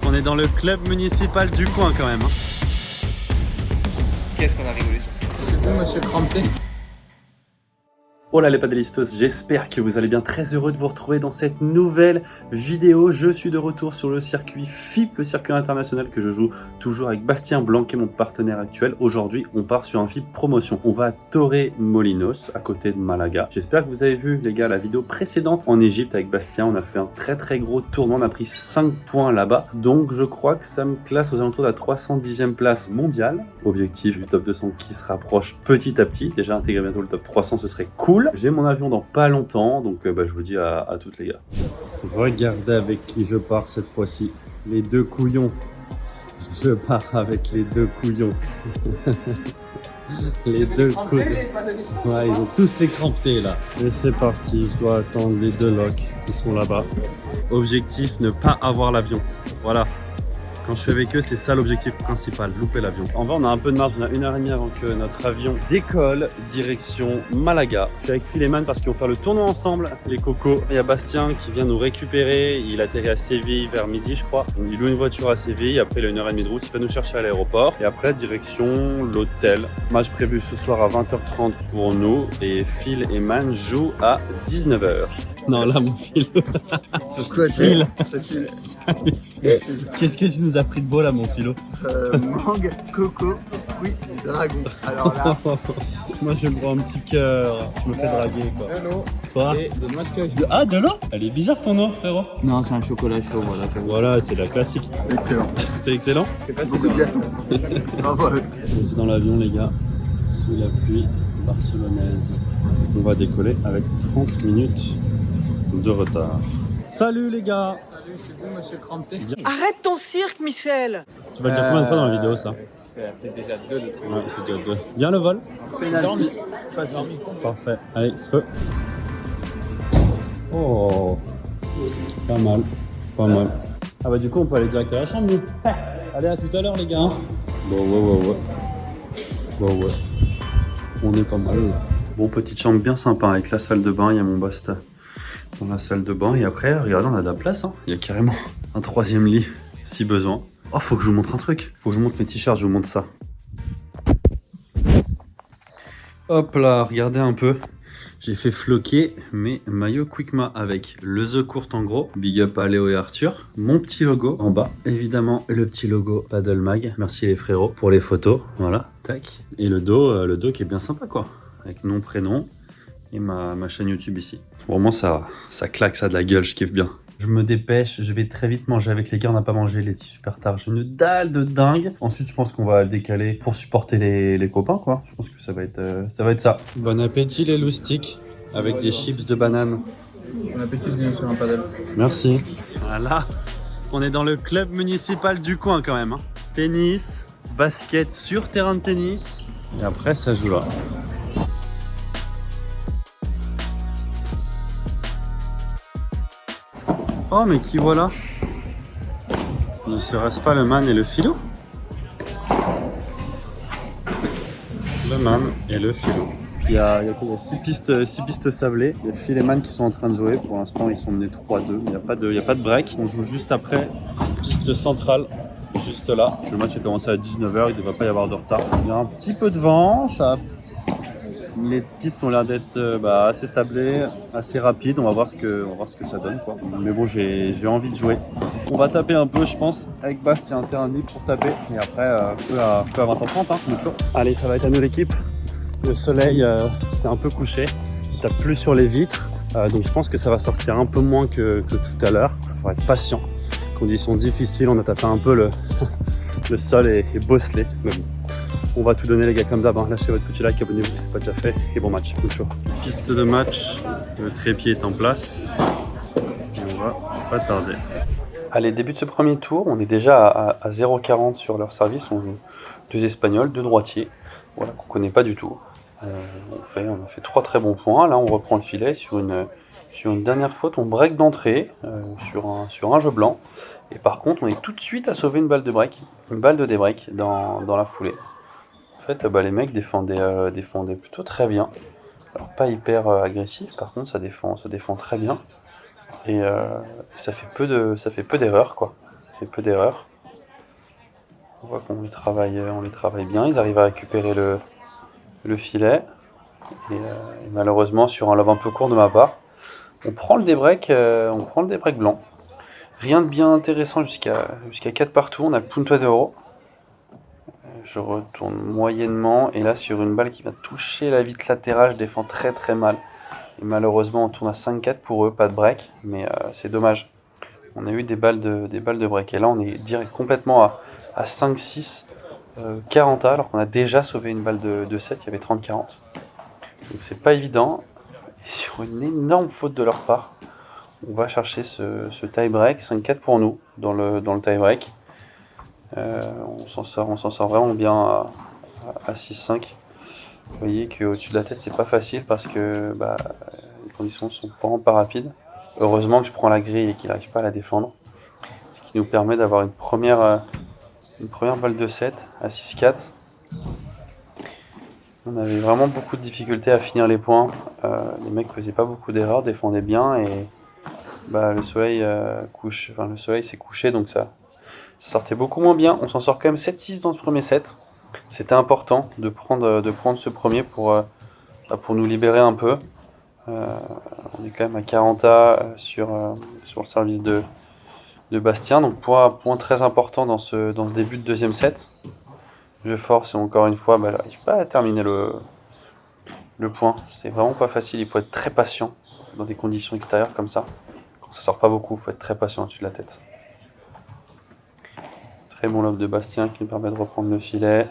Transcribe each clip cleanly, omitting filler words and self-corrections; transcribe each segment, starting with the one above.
On est dans le club municipal du coin quand même. Qu'est-ce qu'on a rigolé sur ça? C'est bon, monsieur Crampé. Oh là les paddlistos, j'espère que vous allez bien, très heureux de vous retrouver dans cette nouvelle vidéo. Je suis de retour sur le circuit FIP, le circuit international que je joue toujours avec Bastien Blanquet, mon partenaire actuel. Aujourd'hui, on part sur un FIP promotion. On va à Torremolinos, à côté de Malaga. J'espère que vous avez vu les gars la vidéo précédente en Égypte avec Bastien. On a fait un très gros tournoi, on a pris 5 points là-bas. Donc je crois que ça me classe aux alentours de la 310e place mondiale. Objectif du top 200 qui se rapproche petit à petit. Déjà intégrer bientôt le top 300, ce serait cool. J'ai mon avion dans pas longtemps, donc je vous dis à toutes les gars. Regardez avec qui je pars cette fois-ci. Les deux couillons. Je pars avec les deux couillons. Les deux couillons. Ouais, ils ont tous les crampés là. Et c'est parti, je dois attendre les deux locks qui sont là-bas. Objectif, ne pas avoir l'avion. Voilà. Quand je suis avec eux, c'est ça l'objectif principal, louper l'avion. En vrai, on a un peu de marge, on a 1h30 avant que notre avion décolle, direction Malaga. Je suis avec Phil et Man parce qu'ils vont faire le tournoi ensemble, les cocos. Il y a Bastien qui vient nous récupérer, il atterrit à Séville vers midi, je crois. Il loue une voiture à Séville, après il a 1h30 de route, il va nous chercher à l'aéroport. Et après, direction l'hôtel. Match prévu ce soir à 20h30 pour nous. Et Phil et Man jouent à 19h. Non, là, mon Phil. Pourquoi Phil. Qu'est-ce que tu nous as pris de beau là, mon Philo? Mangue, coco, fruits, dragon. Alors là, Moi, je me prends un petit cœur. Je me fais draguer, quoi. de l'eau Toi? et de noix de cajou. Ah, de l'eau? Elle est bizarre ton eau, frérot. Non, c'est un chocolat chaud, voilà. Voilà, c'est la classique. Excellent. C'est excellent. C'est pas beaucoup de glaçons. Bravo. On est dans l'avion, les gars, sous la pluie barcelonaise. On va décoller avec 30 minutes de retard. Salut les gars! Salut, c'est bon, monsieur Crampé. Arrête ton cirque, Michel! Tu vas le dire combien de fois dans la vidéo ça? Ça fait déjà 2 de trop. Ouais, c'est déjà 2. Bien le vol? Pénalty. Parfait. Allez, feu. Oh, pas mal, pas mal. Ah bah du coup on peut aller direct à la chambre nous. Allez, à tout à l'heure les gars. Bon ouais. On est pas mal. Bon, petite chambre bien sympa avec la salle de bain, il y a mon Basta dans la salle de bain. Et après, regardez, on a de la place, hein. Il y a carrément un 3e lit si besoin. Oh, faut que je vous montre un truc. Faut que je vous montre mes t-shirts, je vous montre ça. Hop là, regardez un peu. J'ai fait floquer mes maillots Quickma avec le The Court en gros. Big up à Léo et Arthur. Mon petit logo en bas. Évidemment, le petit logo Paddle Mag. Merci les frérots pour les photos. Voilà, tac. Et le dos qui est bien sympa quoi. Avec nom, prénom et ma chaîne YouTube ici. Vraiment, ça claque, ça a de la gueule, je kiffe bien. Je me dépêche, je vais très vite manger avec les gars, on n'a pas mangé les super tard, j'ai une dalle de dingue. Ensuite, je pense qu'on va décaler pour supporter les copains, quoi. Je pense que ça va être ça. Bon appétit les loustiques, avec des chips de banane. Bon appétit, je viens sur un paddle. Merci. Voilà, on est dans le club municipal du coin quand même. Hein. Tennis, basket sur terrain de tennis, et après ça joue là. Oh mais qui voilà? Ne serait-ce pas le man et le philo? Le man et le philo. Puis il y a 6 pistes sablées. Il y a Phil et Man qui sont en train de jouer. Pour l'instant ils sont menés 3-2. Il n'y a pas de break. On joue juste après. Piste centrale. Juste là. Le match a commencé à 19h. Il ne devrait pas y avoir de retard. Il y a un petit peu de vent. Les pistes ont l'air d'être assez sablées, assez rapides. On va voir ce que ça donne, quoi. Mais bon, j'ai envie de jouer. On va taper un peu, je pense. Avec Bastien, il y a un terrain libre pour taper. Et après, feu à 20h30, hein, mucho. Allez, ça va être à nous l'équipe. Le soleil s'est un peu couché. Il tape plus sur les vitres. Donc je pense que ça va sortir un peu moins que tout à l'heure. Il faut être patient. Conditions difficiles, on a tapé un peu le sol est bosselé. Mais bon. On va tout donner les gars comme d'hab, hein. Lâchez votre petit like, abonnez-vous si ce n'est pas déjà fait et bon match, good show. Piste de match, le trépied est en place et on va pas tarder. Allez, début de ce premier tour, on est déjà à 0,40 sur leur service, on joue 2 espagnols, 2 droitiers, voilà, qu'on connaît pas du tout. On a fait 3 très bons points, là on reprend le filet sur une dernière faute, on break d'entrée sur un jeu blanc et par contre on est tout de suite à sauver une balle de débreak dans la foulée. En fait, les mecs défendaient plutôt très bien. Alors pas hyper agressif, par contre ça défend très bien. Et ça fait peu d'erreurs quoi. fait peu d'erreurs. On voit qu'on les travaille bien. Ils arrivent à récupérer le filet. Et malheureusement, sur un love un peu court de ma part, on prend le débreak blanc. Rien de bien intéressant jusqu'à 4 partout. On a le punto d'euro. Je retourne moyennement. Et là, sur une balle qui vient toucher la vitre latérale, je défends très très mal. Et malheureusement, on tourne à 5-4 pour eux, pas de break. Mais c'est dommage. On a eu des balles de break. Et là, on est direct complètement à 5-6, 40 alors qu'on a déjà sauvé une balle de 7. Il y avait 30-40. Donc c'est pas évident. Et sur une énorme faute de leur part, on va chercher ce tie-break. 5-4 pour nous dans le tie-break. On s'en sort vraiment bien à 6-5. Vous voyez qu'au-dessus de la tête, c'est pas facile parce que les conditions sont vraiment pas rapides. Heureusement que je prends la grille et qu'il n'arrive pas à la défendre. Ce qui nous permet d'avoir une première balle de 7 à 6-4. On avait vraiment beaucoup de difficultés à finir les points. Les mecs faisaient pas beaucoup d'erreurs, défendaient bien et le soleil s'est couché donc ça sortait beaucoup moins bien. On s'en sort quand même 7-6 dans ce premier set. C'était important de prendre ce premier pour nous libérer un peu. On est quand même à 40 sur le service de Bastien. Donc point très important dans ce début de deuxième set. Je force et encore une fois, j'arrive pas à terminer le point. C'est vraiment pas facile. Il faut être très patient dans des conditions extérieures comme ça. Quand ça sort pas beaucoup, il faut être très patient au-dessus de la tête. Très bon lob de Bastien qui nous permet de reprendre le filet.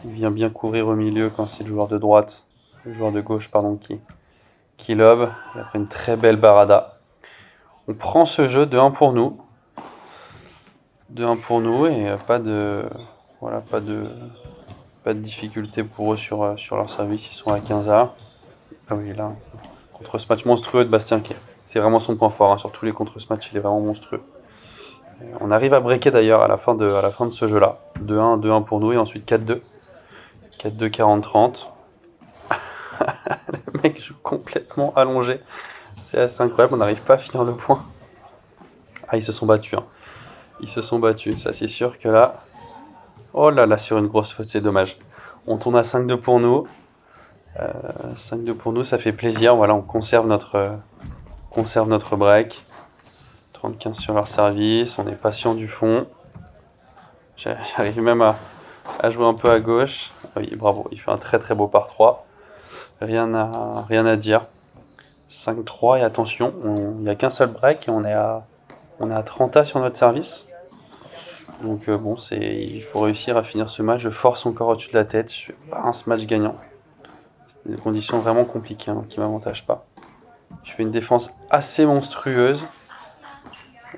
Il vient bien courir au milieu quand c'est le joueur de droite, le joueur de gauche qui lobe. Et après une très belle barada. On prend ce jeu de 1 pour nous. De 1 pour nous et pas de difficulté pour eux sur leur service. Ils sont à 15A. Ah oui, là, contre ce match monstrueux de Bastien, c'est vraiment son point fort. Sur tous les contre ce match, il est vraiment monstrueux. On arrive à breaker d'ailleurs à la fin de ce jeu-là. 2-1 pour nous et ensuite 4-2. 4-2, 40-30. Le mec joue complètement allongé. C'est assez incroyable, on n'arrive pas à finir le point. Ah, ils se sont battus. Ils se sont battus, ça c'est sûr que là... Oh là là, sur une grosse faute, c'est dommage. On tourne à 5-2 pour nous. 5-2 pour nous, ça fait plaisir. Voilà, on conserve notre break. 30-15 sur leur service. On est patient du fond. J'arrive même à jouer un peu à gauche. Ah oui, bravo, il fait un très très beau par 3. Rien à dire. 5-3 et attention, il n'y a qu'un seul break et on est à 30A sur notre service. Donc il faut réussir à finir ce match. Je force encore au-dessus de la tête. Je fais pas ce match gagnant. C'est des conditions vraiment compliquées qui ne m'avantagent pas. Je fais une défense assez monstrueuse.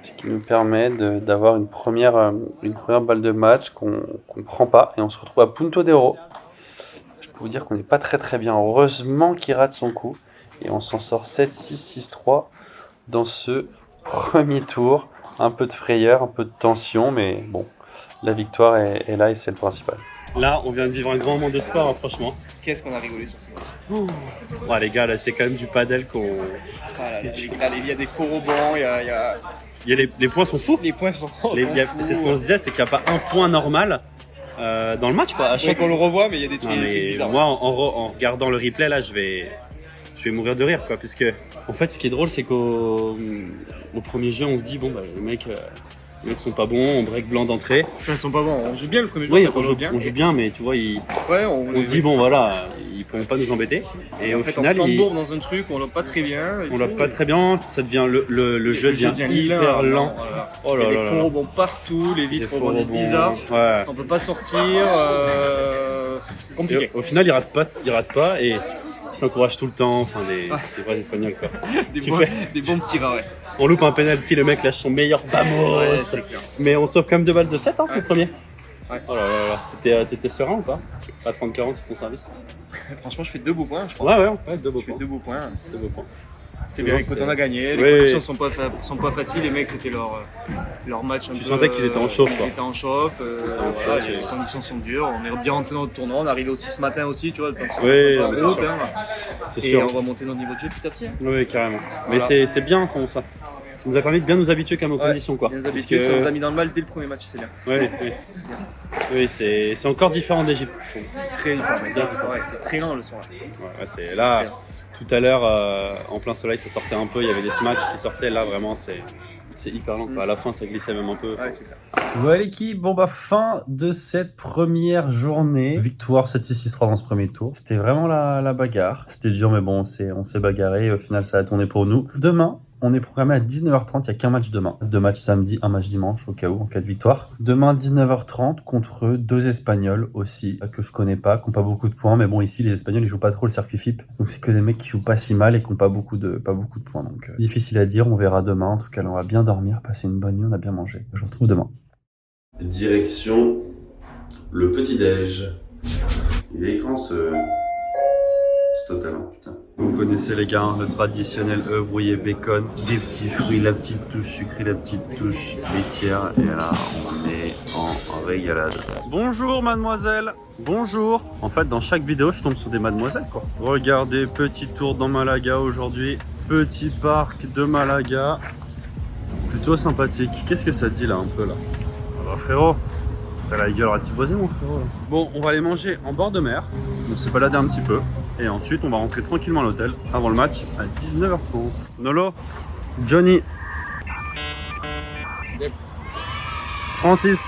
Ce qui nous permet d'avoir une première balle de match qu'on ne prend pas. Et on se retrouve à punto d'euro. Je peux vous dire qu'on n'est pas très très bien. Heureusement qu'il rate son coup. Et on s'en sort 7-6, 6-3 dans ce premier tour. Un peu de frayeur, un peu de tension, mais bon, la victoire est là et c'est le principal. Là, on vient de vivre un grand moment de sport, franchement. Qu'est-ce qu'on a rigolé sur ça. Ouais, les gars, là, c'est quand même du padel qu'on... Il y a des faux rebonds, les points sont fous. Les points sont fous. C'est ce qu'on se disait, c'est qu'il n'y a pas un point normal dans le match, quoi. À chaque fois qu'on le revoit, mais il y a des trucs bizarres. Moi, en regardant le replay, là, je vais mourir de rire, quoi, puisque en fait, ce qui est drôle, c'est qu'au premier jeu, on se dit les mecs sont pas bons, on break blanc d'entrée. Enfin, ils sont pas bons. On joue bien le premier jeu. Oui, on joue bien, mais tu vois, on se dit ils pourront pas nous embêter. Et au final, on s'embourbe dans un truc, on l'a pas très bien. On l'a pas très bien. Ça devient le jeu devient hyper lent. Voilà. Oh là là. Il y a des faux rebonds partout, les vitres rebondissent bizarres. Ouais. On peut pas sortir. Compliqué. Et au final, ils ratent pas et ils s'encouragent tout le temps, des vrais Espagnols, quoi. des bons petits rats, ouais. On loupe un penalty, le mec lâche son meilleur bamos. Ouais, c'est clair. Mais on sauve quand même 2 balles de 7 le premier. Ouais. Oh là là là. T'étais serein ou pas? Pas 30-40 sur ton service? Franchement, je fais 2 beaux points, je crois. Ouais, 2 beaux points. 2 beaux points. 2 beaux points. C'est bien, écoute, on a gagné. Les conditions sont pas faciles. Les mecs, c'était leur match un peu. Tu sentais qu'ils étaient en chauffe, quoi. Ils étaient en chauffe. Les conditions sont dures. On est bien rentré dans notre tournoi. On est arrivé aussi ce matin aussi, tu vois. C'est sûr. Et on va monter notre niveau de jeu petit à petit. Oui, carrément. Mais c'est bien ça. Ça nous a permis de bien nous habituer quand même aux conditions, quoi. Bien nous habituer, ça nous a mis dans le mal dès le premier match, c'est bien. Oui, c'est encore différent d'Égypte. C'est très différent, c'est très lent le soir. Ouais, c'est là, tout à l'heure, en plein soleil, ça sortait un peu, il y avait des matchs qui sortaient, là vraiment c'est hyper lent, quoi. À la fin ça glissait même un peu. Ouais, c'est clair. Ouais l'équipe, bon bah fin de cette première journée. Victoire 7-6-6-3 dans ce premier tour. C'était vraiment la bagarre. C'était dur mais bon, on s'est bagarré. Au final ça a tourné pour nous. Demain, on est programmé à 19h30, il n'y a qu'un match demain. 2 matchs samedi, un match dimanche au cas où, en cas de victoire. Demain 19h30 contre 2 Espagnols aussi, que je connais pas, qui n'ont pas beaucoup de points. Mais bon ici les Espagnols ils jouent pas trop le circuit FIP. Donc c'est que des mecs qui jouent pas si mal et qui n'ont pas beaucoup de points. Donc difficile à dire, on verra demain. En tout cas on va bien dormir, passer une bonne nuit, on a bien mangé. Je vous retrouve demain. Direction le petit-déj. Il est écran ce total, hein, putain. Vous connaissez les gars, le traditionnel œuf brouillé bacon, des petits fruits, la petite touche sucrée, la petite touche laitière, et là on est en régalade. Bonjour mademoiselle, bonjour. En fait dans chaque vidéo je tombe sur des mademoiselles quoi. Regardez, petit tour dans Malaga aujourd'hui, petit parc de Malaga, plutôt sympathique. Qu'est-ce que ça dit là un peu là? Ah bah frérot, t'as la gueule à t'y poser mon frérot là. Bon, on va aller manger en bord de mer, on s'est baladé un petit peu. Et ensuite, on va rentrer tranquillement à l'hôtel avant le match à 19h30. Nolo, Johnny, Yep. Francis,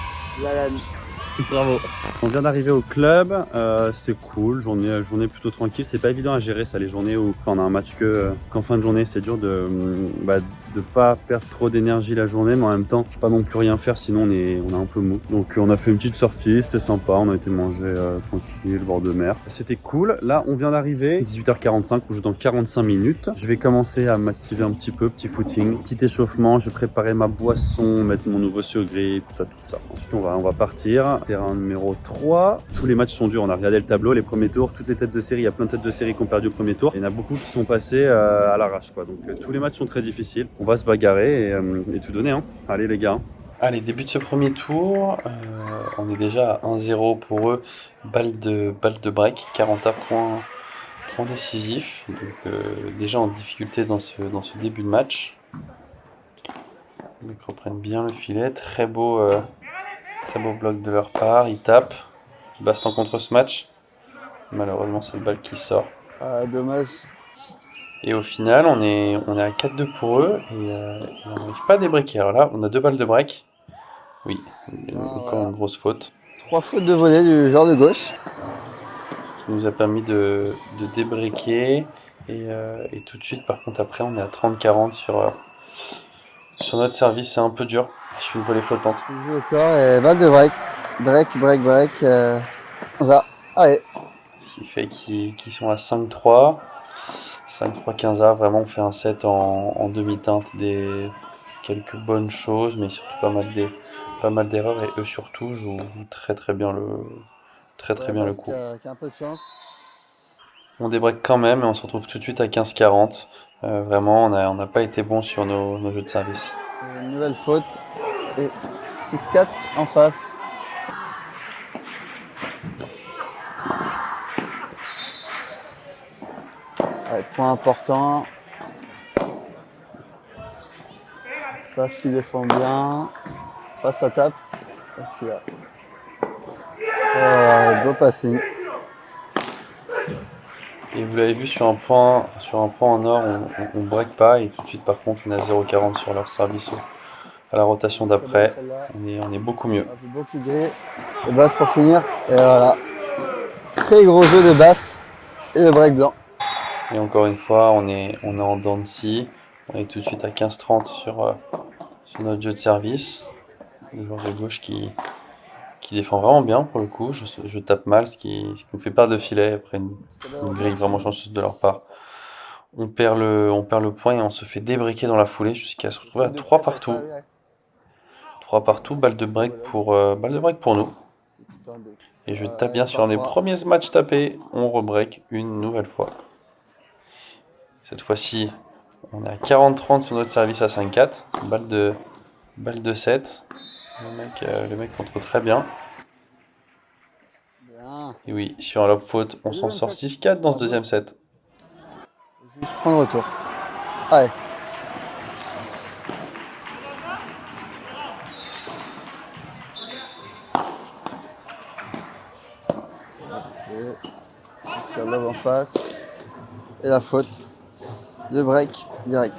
bravo. On vient d'arriver au club, c'était cool, journée plutôt tranquille. C'est pas évident à gérer ça, les journées où quand on a un match qu'en fin de journée, c'est dur de pas perdre trop d'énergie la journée, mais en même temps, pas non plus rien faire, sinon on est un peu mou. Donc on a fait une petite sortie, c'était sympa, on a été manger tranquille, bord de mer. C'était cool. Là, on vient d'arriver, 18h45, on joue dans 45 minutes. Je vais commencer à m'activer un petit peu, petit footing, petit échauffement. Je vais préparer ma boisson, mettre mon nouveau surgris, tout ça. Ensuite, on va partir. Terrain numéro 3. Tous les matchs sont durs. On a regardé le tableau, les premiers tours, toutes les têtes de série. Il y a plein de têtes de série qui ont perdu au premier tour. Il y en a beaucoup qui sont passés à l'arrache, quoi. Donc tous les matchs sont très difficiles. On va se bagarrer et tout donner, hein. Allez les gars. Allez, début de ce premier tour. On est déjà à 1-0 pour eux. Balle de break, 40 points décisif. Donc déjà en difficulté dans ce début de match. Les mecs reprennent bien le filet. Très beau bloc de leur part. Ils tapent. Baston contre ce match. Malheureusement, c'est le balle qui sort. Ah, dommage. Et au final, on est à 4-2 pour eux et on n'arrive pas à débriquer. Alors là, on a 2 balles de break. Oui, encore une grosse faute. 3 fautes de volée du joueur de gauche. Qui nous a permis de débriquer. Et tout de suite, par contre, après, on est à 30-40 sur notre service. C'est un peu dur. Je fais une volée flottante. Il joue au corps et balle de break. Break. Ça, allez. Ce qui fait qu'ils sont à 5-3. 5-3-15A, vraiment on fait un set en demi-teinte, quelques bonnes choses, mais surtout pas mal d'erreurs, et eux surtout jouent très bien le coup. Qui a un peu de chance. On débreak quand même et on se retrouve tout de suite à 15-40. Vraiment on n'a pas été bon sur nos jeux de service. Une nouvelle faute et 6-4 en face. Ouais, point important. Face qui défend bien. Face ça tape. Parce qu'il a. Beau passing. Et vous l'avez vu sur un point en or, on break pas et tout de suite par contre on a 0,40 sur leur service à la rotation d'après. On est beaucoup mieux. Beau qui grille. Et Bast pour finir. Et voilà. Très gros jeu de Bast et le break blanc. Et encore une fois, on est en dents de scie. On est tout de suite à 15-30 sur notre jeu de service. Le joueur de gauche qui défend vraiment bien pour le coup. Je tape mal, ce qui nous fait perdre le filet après une grille vraiment chanceuse de leur part. On perd le point et on se fait débriquer dans la foulée jusqu'à se retrouver à 3 partout. 3 partout, balle de break pour nous. Et je tape bien sur les premiers matchs tapés. On rebreak une nouvelle fois. Cette fois-ci, on est à 40-30 sur notre service à 5-4. Balle de 7. Le mec contrôle très bien. Et oui, sur un lob faute, on s'en sort 6-4 dans ce deuxième set. Juste prendre retour. Allez. Et tire love en face. Et la faute de break direct.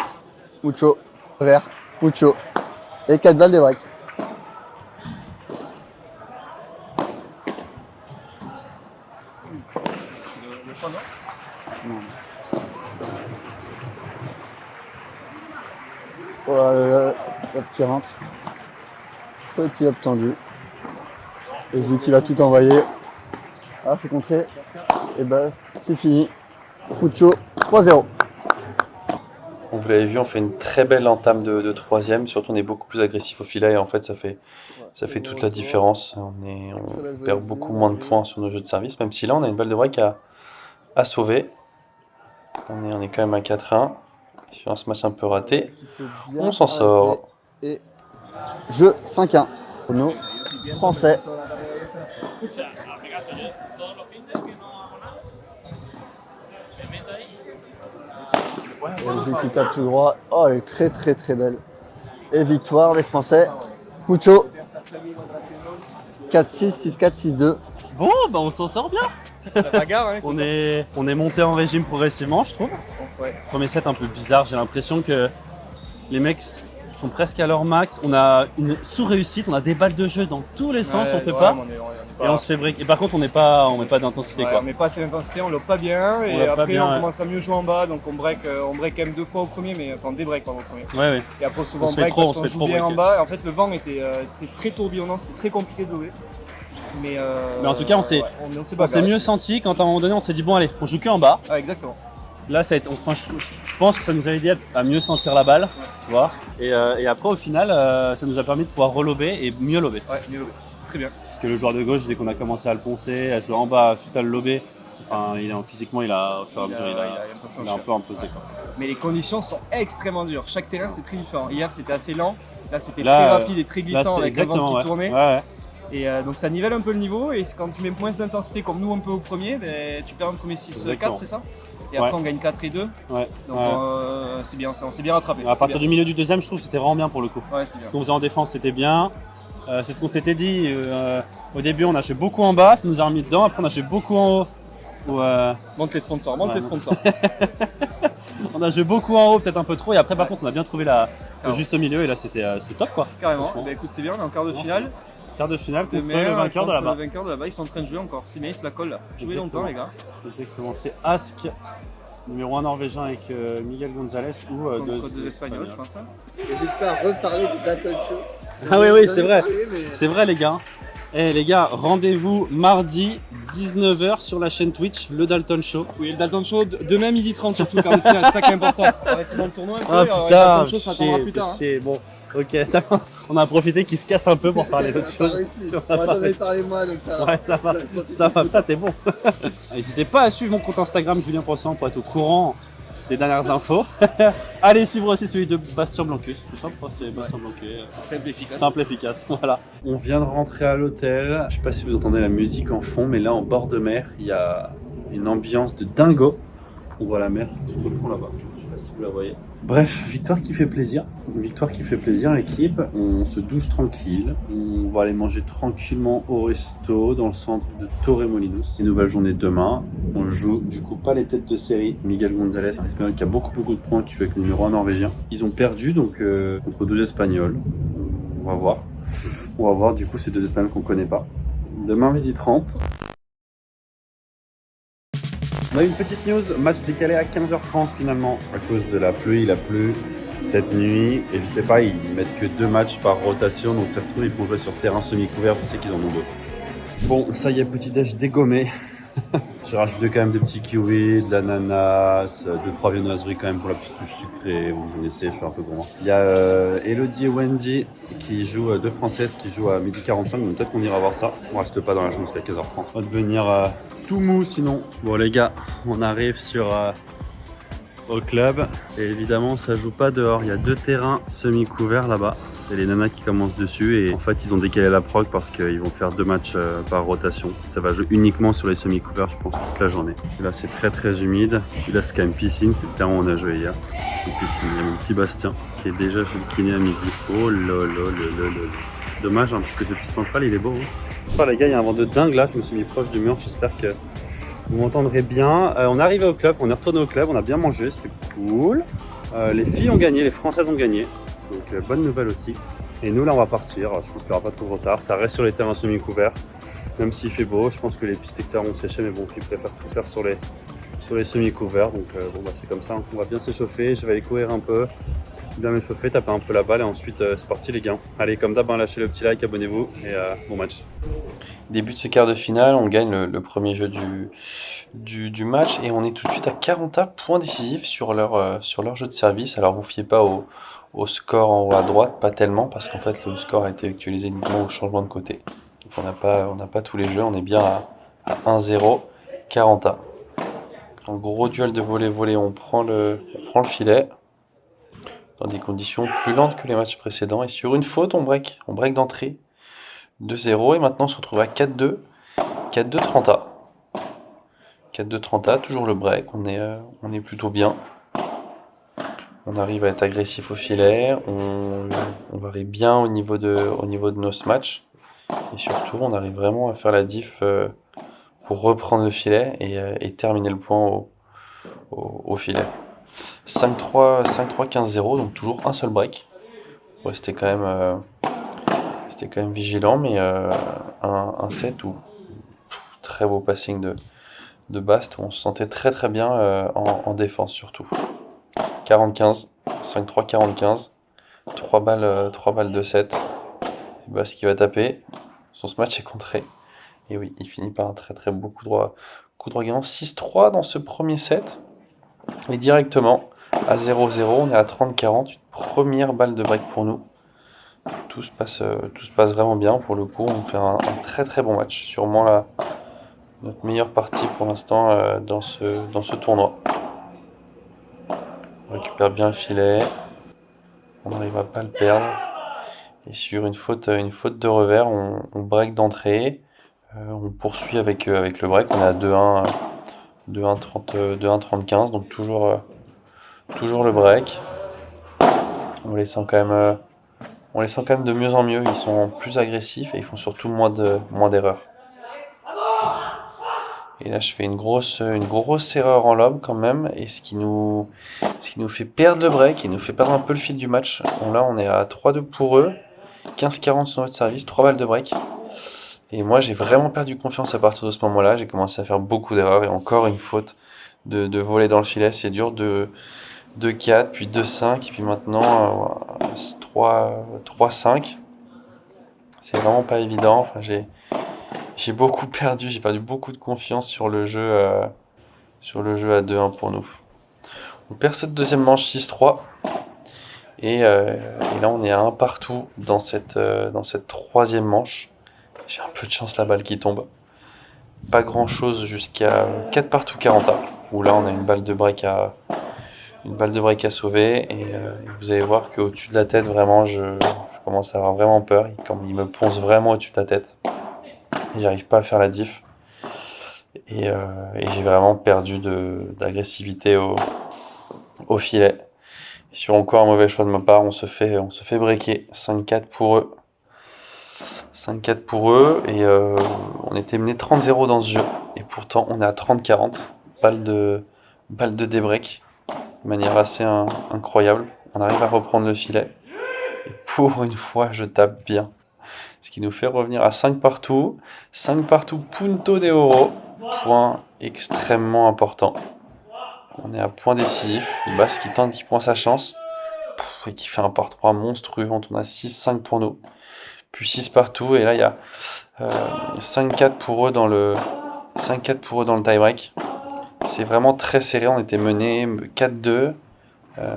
Mucho. Vert. Mucho. Et 4 balles de break. Non. Voilà le qui rentre. Petit up tendu. Et vu qu'il a tout envoyé. Ah, c'est contré. Et bah, c'est fini. Mucho, 3-0. Vous l'avez vu, on fait une très belle entame de troisième. Surtout, on est beaucoup plus agressif au filet et en fait, ça fait toute la différence. On perd beaucoup moins de points sur nos jeux de service, même si là, on a une balle de break à sauver. On est quand même à 4-1. Sur un match un peu raté, on s'en sort. Et jeu 5-1 pour nos Français. Le jeu qui tape tout droit. Oh, elle est très très très belle. Et victoire des Français. Mucho. 4-6, 6-4, 6-2. Bon, bah on s'en sort bien. La bagarre, hein, on est monté en régime progressivement, je trouve. ouais. Premier set un peu bizarre, j'ai l'impression que les mecs sont presque à leur max. On a une sous-réussite, on a des balles de jeu dans tous les sens, on fait pas. Et on se fait break. Et par contre, on met pas d'intensité, ouais, quoi. On met pas assez d'intensité, on lobe pas bien. Et après, on commence à mieux jouer en bas. Donc on break quand même 2 fois au premier, mais enfin des breaks au premier. Ouais. Et après, souvent on break parce qu'on joue bien en bas. Et en fait, le vent était très tourbillonnant, c'était très compliqué de lever. Mais en tout cas, on s'est mieux senti quand à un moment donné, on s'est dit bon, allez, on joue que en bas. Ah, exactement. Là, je pense que ça nous a aidé à mieux sentir la balle, tu vois. Et après, au final, ça nous a permis de pouvoir relober et mieux lober. Ouais, mieux lober. Très bien. Parce que le joueur de gauche, dès qu'on a commencé à le poncer, à jouer en bas, suite à le lober, physiquement, au fur et à mesure, il a un peu imposé, quoi. Mais les conditions sont extrêmement dures. Chaque terrain, c'est très différent. Hier, c'était assez lent. Là, c'était très rapide et très glissant avec le vent qui tournait. Ouais. Et donc ça nivelle un peu le niveau, et quand tu mets moins d'intensité comme nous un peu au premier, tu perds un premier 6-4, c'est ça? Et après on gagne 4 et 2. Ouais. Donc c'est bien, on s'est bien rattrapé. À partir du milieu du deuxième, je trouve que c'était vraiment bien pour le coup. Ouais, c'est bien. Ce qu'on faisait en défense, c'était bien. C'est ce qu'on s'était dit. Au début, on a joué beaucoup en bas, ça nous a remis dedans. Après, on a joué beaucoup en haut. Monte les sponsors, les sponsors. On a joué beaucoup en haut, peut-être un peu trop. Et après, par contre, on a bien trouvé le juste milieu. Et là, c'était top, quoi. Carrément. Bah, écoute, c'est bien, on est en quart de finale. Quart de finale contre le vainqueur de là-bas. Le vainqueur de là-bas, ils sont en train de jouer encore. C'est bien, ils se la collent là. Jouez longtemps, les gars. Exactement. C'est Ask, numéro 1 norvégien avec Miguel Gonzalez ou contre 2 Espagnols, je pense. N'hésite pas à reparler du Dalton Show. Ah oui, c'est vrai. C'est vrai, les gars. Les gars, rendez-vous mardi 19h sur la chaîne Twitch, le Dalton Show. Oui, le Dalton Show, demain 12h30 surtout, quart de finale, c'est ça qui est important. On va rester dans le tournoi un peu. Ah putain, le Dalton Show, ça attendra plus tard. Bon, ok, on a profité qu'il se casse un peu pour parler d'autre chose. On va parler moi, donc ça va. Ouais, ça va, putain, t'es bon. N'hésitez pas à suivre mon compte Instagram, Julien Poisson, pour être au courant des dernières infos. Allez suivre aussi celui de Bastien Blancus, tout simple, c'est Bastien Blancus. Simple, efficace, voilà. On vient de rentrer à l'hôtel, je sais pas si vous entendez la musique en fond, mais là en bord de mer, il y a une ambiance de dingo. On voit la mer tout au fond là-bas, je sais pas si vous la voyez. Bref, victoire qui fait plaisir, l'équipe. On se douche tranquille, on va aller manger tranquillement au resto dans le centre de Torremolinos. C'est une nouvelle journée demain, on joue du coup pas les têtes de série. Miguel Gonzalez, un espagnol qui a beaucoup de points, qui joue avec le numéro 1 norvégien. Ils ont perdu donc contre 2 espagnols, on va voir du coup ces 2 espagnols qu'on connaît pas. Demain 12h30. On a eu une petite news, match décalé à 15h30 finalement, à cause de la pluie. Il a plu cette nuit et je sais pas, ils mettent que 2 matchs par rotation, donc ça se trouve ils font jouer sur terrain semi-couvert, je sais qu'ils en ont d'autres. Bon, ça y est, petit déj dégommé. J'ai rajouté quand même des petits kiwis, de l'ananas, 2-3 viennoiseries quand même pour la petite touche sucrée. Bon, j'en essaie, je suis un peu gourmand. Il y a Elodie et Wendy qui jouent, 2 Françaises qui jouent à 12h45, donc peut-être qu'on ira voir ça. On reste pas dans la journée jusqu'à 15h30. On va devenir tout mou sinon. Bon les gars, on arrive au club et évidemment ça joue pas dehors. Il y a 2 terrains semi-couverts là-bas. C'est les nanas qui commencent dessus et en fait ils ont décalé la prog parce qu'ils vont faire 2 matchs par rotation. Ça va jouer uniquement sur les semi-couverts je pense toute la journée. Et là c'est très humide. Et là c'est quand même piscine, c'est le terrain où on a joué hier. C'est piscine. Il y a mon petit Bastien qui est déjà chez le kiné à midi. Oh là là là là là. Dommage, hein, parce que ce petit central, il est beau. Hein. Enfin, les gars, il y a un vent de dingue là. Je me suis mis proche du mur. J'espère que vous m'entendrez bien. On est arrivé au club, on est retourné au club, on a bien mangé, c'était cool. Les filles ont gagné, les Françaises ont gagné. Donc, bonne nouvelle aussi. Et nous, là, on va partir. Je pense qu'il n'y aura pas trop de retard. Ça reste sur les terrains semi-couverts. Même s'il fait beau, je pense que les pistes extérieures vont sécher. Mais bon, je préfère tout faire sur les semi-couverts. Donc, bon, bah, c'est comme ça. On va bien s'échauffer. Je vais aller courir un peu. Bien m'échauffer, taper un peu la balle et ensuite c'est parti les gars. Allez, comme d'hab, lâchez le petit like, abonnez-vous et bon match. Début de ce quart de finale, on gagne le premier jeu du match et on est tout de suite à 40 points décisifs sur leur jeu de service. Alors vous fiez pas au score en haut à droite, pas tellement parce qu'en fait le score a été actualisé uniquement au changement de côté. Donc on n'a pas tous les jeux, on est bien à 1-0, 40. Un gros duel de volley, on prend le filet. Dans des conditions plus lentes que les matchs précédents. Et sur une faute, on break d'entrée 2-0. Et maintenant, on se retrouve à 4-2. 4-2 30A. 4-2 30A, toujours le break. On est plutôt bien. On arrive à être agressif au filet. On varie bien au niveau de nos matchs. Et surtout, on arrive vraiment à faire la diff pour reprendre le filet et terminer le point au filet. 5-3, 15-0, donc toujours un seul break. Ouais, c'était quand même vigilant, mais un set où très beau passing de Bast, où on se sentait très très bien en défense surtout. 40-15, 5-3, 45, 3 balles de set. Bast qui va taper, son match est contré. Et oui, il finit par un très très beau coup droit gagnant. 6-3 dans ce premier set. Et directement à 0-0, on est à 30-40, une première balle de break pour nous. Tout se passe vraiment bien pour le coup, on fait un très très bon match. Sûrement notre meilleure partie pour l'instant dans ce tournoi. On récupère bien le filet, on n'arrive à pas le perdre. Et sur une faute de revers, on break d'entrée. On poursuit avec le break, on est à 2-1-35, donc toujours le break. On les sent quand même de mieux en mieux. Ils sont plus agressifs et ils font surtout moins d'erreurs. Et là, je fais une grosse erreur en lob quand même. Et ce qui nous fait perdre le break, et nous fait perdre un peu le fil du match. Bon, là, on est à 3-2 pour eux. 15-40 sur notre service, 3 balles de break. Et moi, j'ai vraiment perdu confiance à partir de ce moment-là. J'ai commencé à faire beaucoup d'erreurs et encore une faute de voler dans le filet. C'est dur. 2-4, puis 2-5, et puis maintenant 3-5. C'est vraiment pas évident. Enfin, j'ai beaucoup perdu. J'ai perdu beaucoup de confiance sur le jeu à 2-1 pour nous. On perd cette deuxième manche 6-3. Et là, on est à 1 partout dans cette troisième manche. J'ai un peu de chance, la balle qui tombe. Pas grand chose jusqu'à 4 partout 40, où là on a une balle de break à sauver. Et vous allez voir qu'au-dessus de la tête, vraiment, je commence à avoir vraiment peur. Il me ponce vraiment au-dessus de la tête. Et j'arrive pas à faire la diff. Et j'ai vraiment perdu d'agressivité au filet. Et sur encore un mauvais choix de ma part, on se fait breaker. 5-4 pour eux. 5-4 pour eux, et on était mené 30-0 dans ce jeu, et pourtant on est à 30-40, balle de débreak, de manière assez incroyable. On arrive à reprendre le filet, et pour une fois je tape bien, ce qui nous fait revenir à 5 partout, punto de oro, point extrêmement important. On est à point décisif, Bas qui prend sa chance, et qui fait un par 3 monstrueux, on tourne à 6-5 pour nous. Puis 6 partout, et là il y a 5-4 pour eux dans le tie-break. C'est vraiment très serré, on était mené 4-2,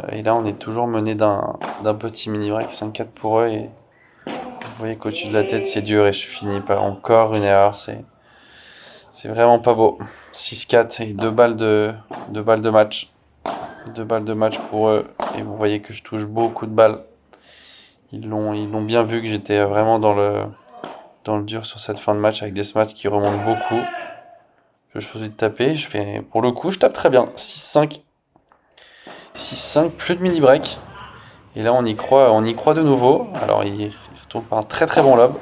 et là on est toujours mené d'un petit mini-break, 5-4 pour eux, et vous voyez qu'au-dessus de la tête c'est dur, et je finis par encore une erreur, c'est vraiment pas beau. 6-4 et 2 balles de match. 2 balles de match pour eux, et vous voyez que je touche beaucoup de balles. Ils l'ont bien vu que j'étais vraiment dans le dur sur cette fin de match, avec des smash qui remontent beaucoup. Je choisis de taper, pour le coup, je tape très bien. 6-5. 6-5, plus de mini-break. Et là, on y croit de nouveau. Alors, il tourne par un très très bon lob.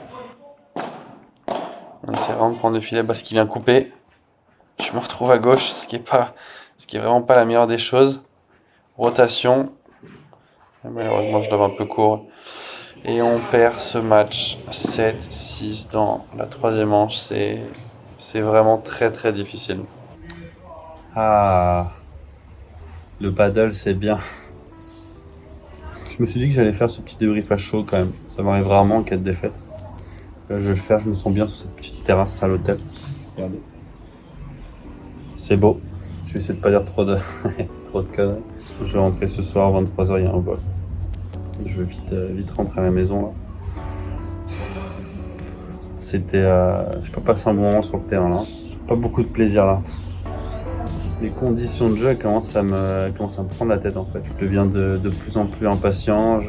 On essaie vraiment de prendre le filet parce qu'il vient couper. Je me retrouve à gauche, ce qui est vraiment pas la meilleure des choses. Rotation. Malheureusement, je dois un peu court. Et on perd ce match 7-6 dans la troisième manche. C'est vraiment très très difficile. Ah, le paddle, c'est bien. Je me suis dit que j'allais faire ce petit débrief à chaud quand même. Ça m'arrive rarement en cas de défaite. Là, je vais le faire, je me sens bien sur cette petite terrasse à l'hôtel. Regardez. C'est beau. Je vais essayer de pas dire trop de conneries. Je vais rentrer ce soir, 23h, il y a un vol. Je vais vite rentrer à la maison là. C'était... j'ai pas passé un bon moment sur le terrain là. Pas beaucoup de plaisir là. Les conditions de jeu commencent à me prendre la tête en fait. Je deviens de plus en plus impatient,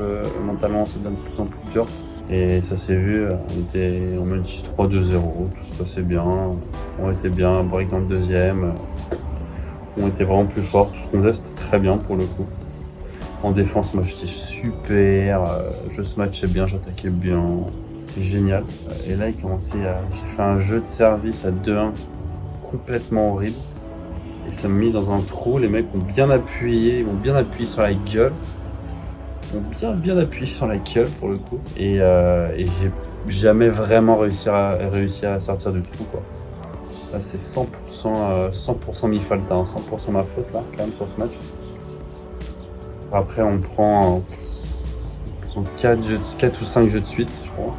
mentalement ça devient de plus en plus dur. Et ça s'est vu, on mène 6-3, 2-0, tout se passait bien. On était bien, break dans le deuxième. On était vraiment plus fort, tout ce qu'on faisait c'était très bien pour le coup. En défense, moi j'étais super, je matchais bien, j'attaquais bien, c'était génial. Et là j'ai fait un jeu de service à 2-1 complètement horrible. Et ça m'a mis dans un trou, les mecs ont bien appuyé sur la gueule. Ils ont bien appuyé sur la gueule pour le coup. Et j'ai jamais vraiment réussi à sortir du trou quoi. Là c'est 100% mi falta, 100% ma faute là quand même sur ce match. Après on prend 4 ou 5 jeux de suite je crois.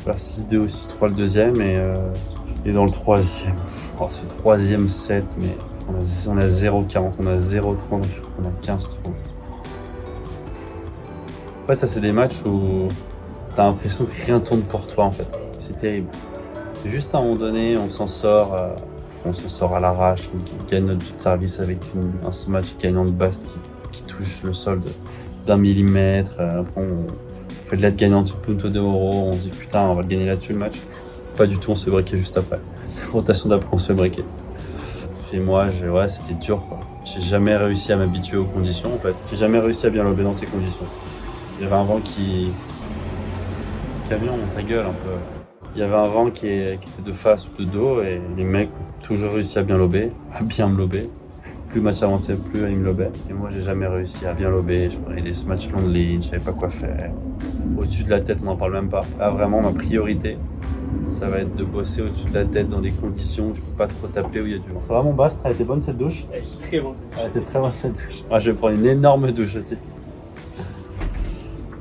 Là 6-2 ou 6-3 le deuxième et dans le troisième. Oh, ce troisième set, mais on a 0,40, on a 0,30, je crois qu'on a 15-30. En fait, ça, c'est des matchs où t'as l'impression que rien tourne pour toi, en fait. C'est terrible. Juste à un moment donné, on s'en sort à l'arrache, on gagne notre service avec un smash gagnant de base qui touche le sol d'1 millimètre. Après, on fait de l'aide gagnante sur punto de oro, on se dit putain, on va le gagner là-dessus le match. Pas du tout, on se fait breaker juste après. Rotation d'après, on se fait breaker. Et moi, c'était dur quoi. J'ai jamais réussi à m'habituer aux conditions en fait. J'ai jamais réussi à bien lober dans ces conditions. Il y avait un vent camion, ta gueule un peu. Il y avait un vent qui était de face ou de dos et les mecs ont toujours réussi à bien lober, à bien me lober. Plus le match avançait, plus ils me lobaient. Et moi, j'ai jamais réussi à bien lober. Je prenais des matchs long de ligne, je savais pas quoi faire. Au-dessus de la tête, on n'en parle même pas. Là, vraiment, ma priorité, ça va être de bosser au-dessus de la tête dans des conditions où je peux pas trop taper, où il y a du vent. Ça va mon Bast, elle était bonne cette douche? Elle était très bonne cette douche. Elle était très bonne cette douche. Ah, je vais prendre une énorme douche aussi.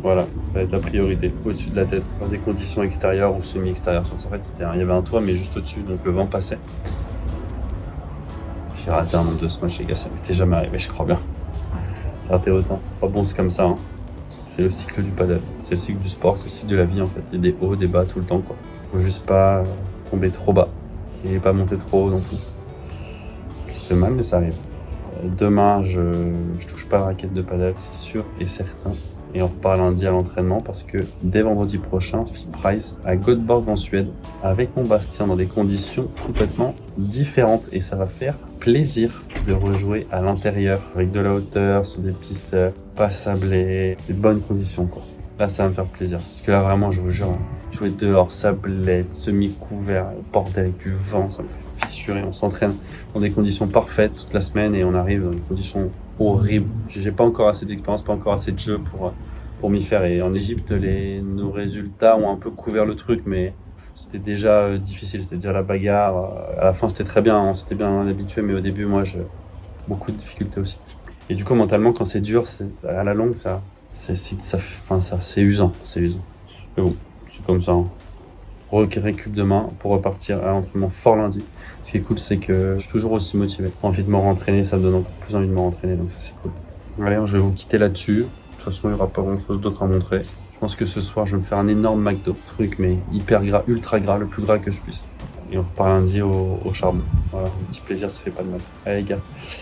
Voilà, ça va être la priorité, au-dessus de la tête, dans des conditions extérieures ou semi-extérieures. En fait, il y avait un toit, mais juste au-dessus, donc le vent passait. J'ai raté un nombre de smash, les gars, ça m'était jamais arrivé, je crois bien. Raté autant. Pas bon, c'est comme ça. Hein. C'est le cycle du paddle, c'est le cycle du sport, c'est le cycle de la vie en fait. Il y a des hauts, des bas tout le temps quoi. Faut juste pas tomber trop bas et pas monter trop haut non plus. Ça fait mal, mais ça arrive. Demain, je touche pas la raquette de paddle, c'est sûr et certain. Et on repart lundi à l'entraînement parce que dès vendredi prochain, FIBPRIZE à Göteborg en Suède avec mon Bastien dans des conditions complètement différentes et ça va faire plaisir de rejouer à l'intérieur avec de la hauteur, sur des pistes pas sablées, des bonnes conditions quoi. Là ça va me faire plaisir parce que là vraiment je vous jure, jouer dehors, sablette, semi-couvert, bordel avec du vent, ça me fait fissurer. On s'entraîne dans des conditions parfaites toute la semaine et on arrive dans des conditions horribles. J'ai pas encore assez d'expérience, pas encore assez de jeu pour m'y faire. Et en Égypte, nos résultats ont un peu couvert le truc, mais c'était déjà difficile, c'était déjà la bagarre. À la fin, c'était très bien, on s'était bien habitué, mais au début, moi, j'ai beaucoup de difficultés aussi. Et du coup, mentalement, quand c'est dur, à la longue, c'est usant, c'est usant. Mais bon, c'est comme ça. Hein. Récup demain pour repartir à l'entraînement fort lundi. Ce qui est cool, c'est que je suis toujours aussi motivé. Envie de me rentraîner, ça me donne encore plus envie de me rentraîner, donc ça c'est cool. Allez, je vais vous quitter là-dessus. De toute façon, il n'y aura pas grand-chose d'autre à montrer. Je pense que ce soir, je vais me faire un énorme McDo. Truc, mais hyper gras, ultra gras, le plus gras que je puisse. Et on repart lundi au charbon. Voilà, un petit plaisir, ça fait pas de mal. Allez les gars,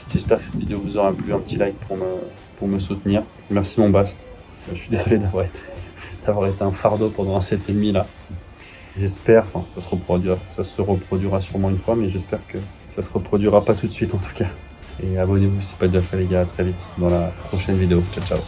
j'espère que cette vidéo vous aura plu. Un petit like pour me soutenir. Merci mon Bast. Je suis désolé d'avoir été un fardeau pendant un 7,5 là. J'espère, ça se reproduira sûrement une fois, mais j'espère que ça se reproduira pas tout de suite en tout cas. Et abonnez-vous si c'est pas déjà fait les gars, à très vite dans la prochaine vidéo. Ciao ciao.